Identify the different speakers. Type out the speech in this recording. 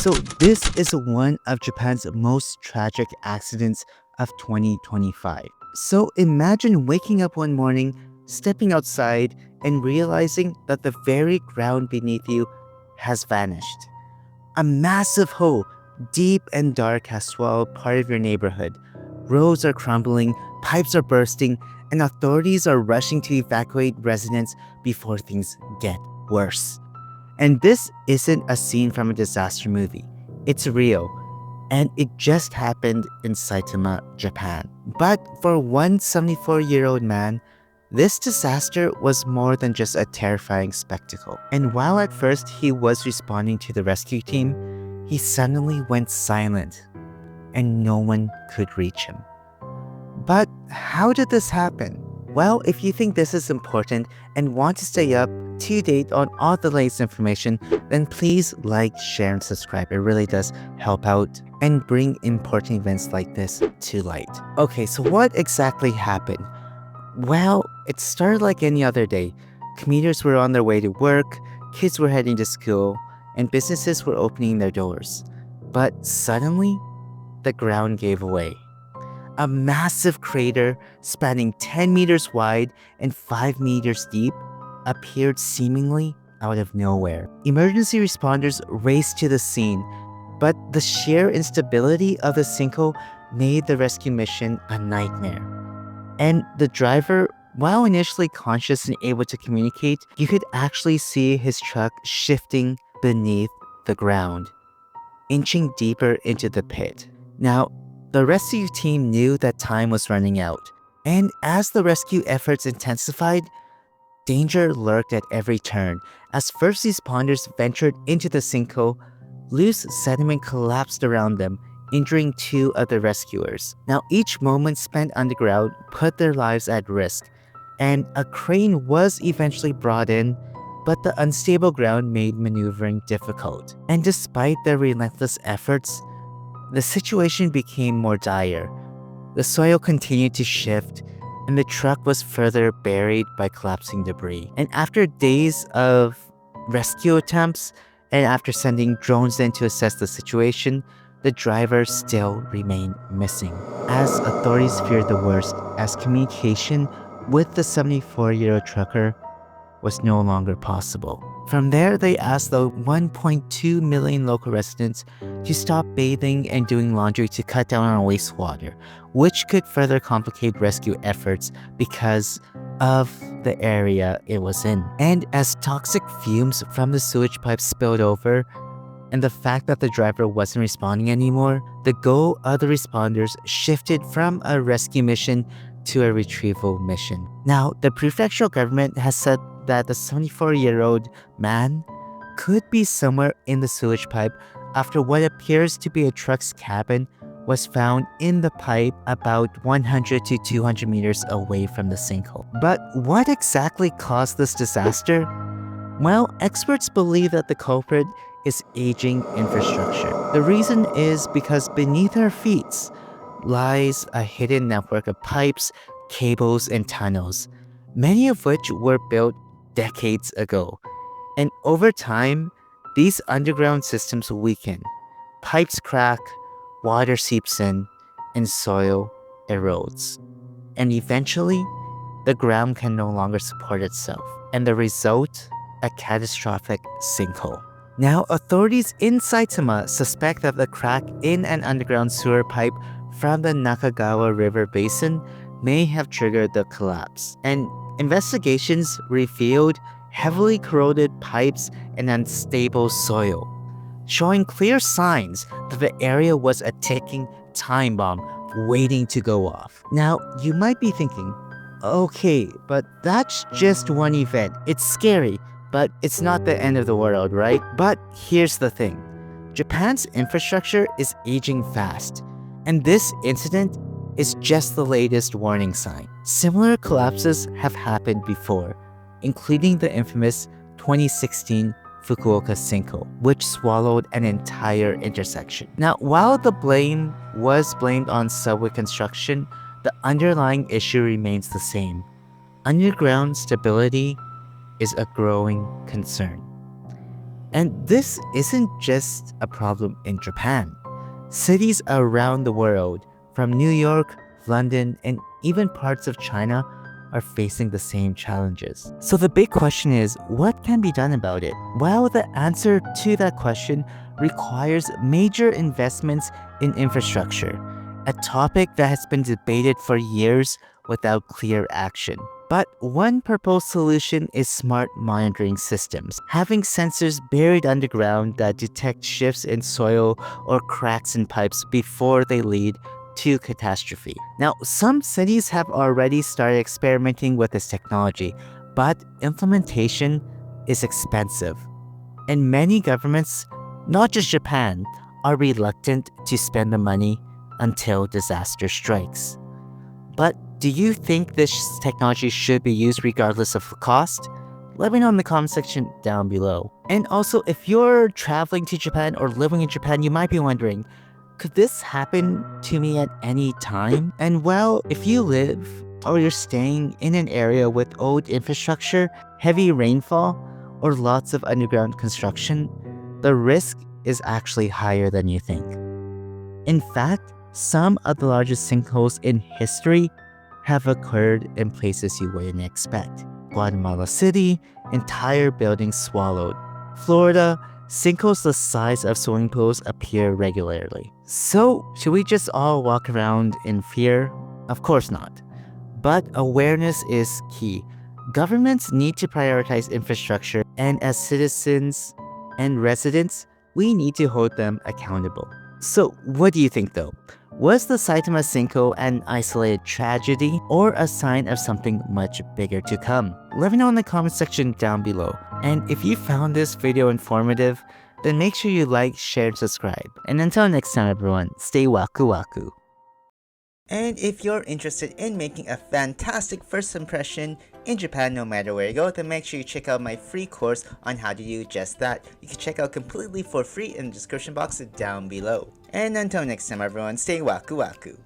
Speaker 1: So this is one of Japan's most tragic accidents of 2025. So imagine waking up one morning, stepping outside, and realizing that the very ground beneath you has vanished. A massive hole, deep and dark, has swallowed part of your neighborhood. Roads are crumbling, pipes are bursting, and authorities are rushing to evacuate residents before things get worse. And this isn't a scene from a disaster movie. It's real. And it just happened in Saitama, Japan. But for one 74-year-old man, this disaster was more than just a terrifying spectacle. And while at first he was responding to the rescue team, he suddenly went silent, and no one could reach him. But how did this happen? Well, if you think this is important and want to stay up to date on all the latest information, then please like, share, and subscribe. It really does help out and bring important events like this to light. Okay, so what exactly happened? Well, it started like any other day. Commuters were on their way to work, kids were heading to school, and businesses were opening their doors. But suddenly, the ground gave away. A massive crater spanning 10 meters wide and 5 meters deep appeared seemingly out of nowhere. Emergency responders raced to the scene, but the sheer instability of the sinkhole made the rescue mission a nightmare. And the driver, while initially conscious and able to communicate, you could actually see his truck shifting beneath the ground, inching deeper into the pit. Now, the rescue team knew that time was running out, and as the rescue efforts intensified, danger lurked at every turn. As first responders ventured into the sinkhole, loose sediment collapsed around them, injuring 2 of the rescuers. Now, each moment spent underground put their lives at risk, and a crane was eventually brought in, but the unstable ground made maneuvering difficult. And despite their relentless efforts, the situation became more dire. The soil continued to shift, and the truck was further buried by collapsing debris. And after days of rescue attempts, and after sending drones in to assess the situation, the driver still remained missing. As authorities feared the worst, as communication with the 74-year-old trucker was no longer possible. From there, they asked the 1.2 million local residents to stop bathing and doing laundry to cut down on wastewater, which could further complicate rescue efforts because of the area it was in. And as toxic fumes from the sewage pipe spilled over, and the fact that the driver wasn't responding anymore, the goal of the responders shifted from a rescue mission to a retrieval mission. Now, the prefectural government has said that the 74-year-old man could be somewhere in the sewage pipe after what appears to be a truck's cabin was found in the pipe about 100 to 200 meters away from the sinkhole. But what exactly caused this disaster? Well, experts believe that the culprit is aging infrastructure. The reason is because beneath our feet lies a hidden network of pipes, cables, and tunnels, many of which were built decades ago. And over time, these underground systems weaken. Pipes crack, water seeps in, and soil erodes. And eventually, the ground can no longer support itself. And the result? A catastrophic sinkhole. Now, authorities in Saitama suspect that the crack in an underground sewer pipe from the Nakagawa River basin may have triggered the collapse. And investigations revealed heavily corroded pipes and unstable soil, showing clear signs that the area was a ticking time bomb waiting to go off. Now, you might be thinking, okay, but that's just one event. It's scary, but it's not the end of the world, right? But here's the thing. Japan's infrastructure is aging fast, and this incident is just the latest warning sign. Similar collapses have happened before, including the infamous 2016 Fukuoka sinkhole, which swallowed an entire intersection. Now, while the blame was blamed on subway construction, the underlying issue remains the same. Underground stability is a growing concern. And this isn't just a problem in Japan. Cities around the world, from New York, London, and even parts of China, are facing the same challenges. So the big question is, what can be done about it? Well, the answer to that question requires major investments in infrastructure, a topic that has been debated for years without clear action. But one proposed solution is smart monitoring systems, having sensors buried underground that detect shifts in soil or cracks in pipes before they lead to catastrophe. Now, some cities have already started experimenting with this technology, but implementation is expensive. And many governments, not just Japan, are reluctant to spend the money until disaster strikes. But do you think this technology should be used regardless of cost? Let me know in the comment section down below. And also, if you're traveling to Japan or living in Japan, you might be wondering, could this happen to me at any time? And well, if you live or you're staying in an area with old infrastructure, heavy rainfall, or lots of underground construction, the risk is actually higher than you think. In fact, some of the largest sinkholes in history have occurred in places you wouldn't expect. Guatemala City, entire buildings swallowed. Florida, sinkholes the size of swimming pools appear regularly. So, should we just all walk around in fear? Of course not. But awareness is key. Governments need to prioritize infrastructure, and as citizens and residents, we need to hold them accountable. So, what do you think though? Was the Saitama sinkhole an isolated tragedy or a sign of something much bigger to come? Let me know in the comment section down below. And if you found this video informative, then make sure you like, share, and subscribe. And until next time everyone, stay waku waku. And if you're interested in making a fantastic first impression in Japan no matter where you go, then make sure you check out my free course on how to do just that. You can check out completely for free in the description box down below. And until next time everyone, stay waku waku.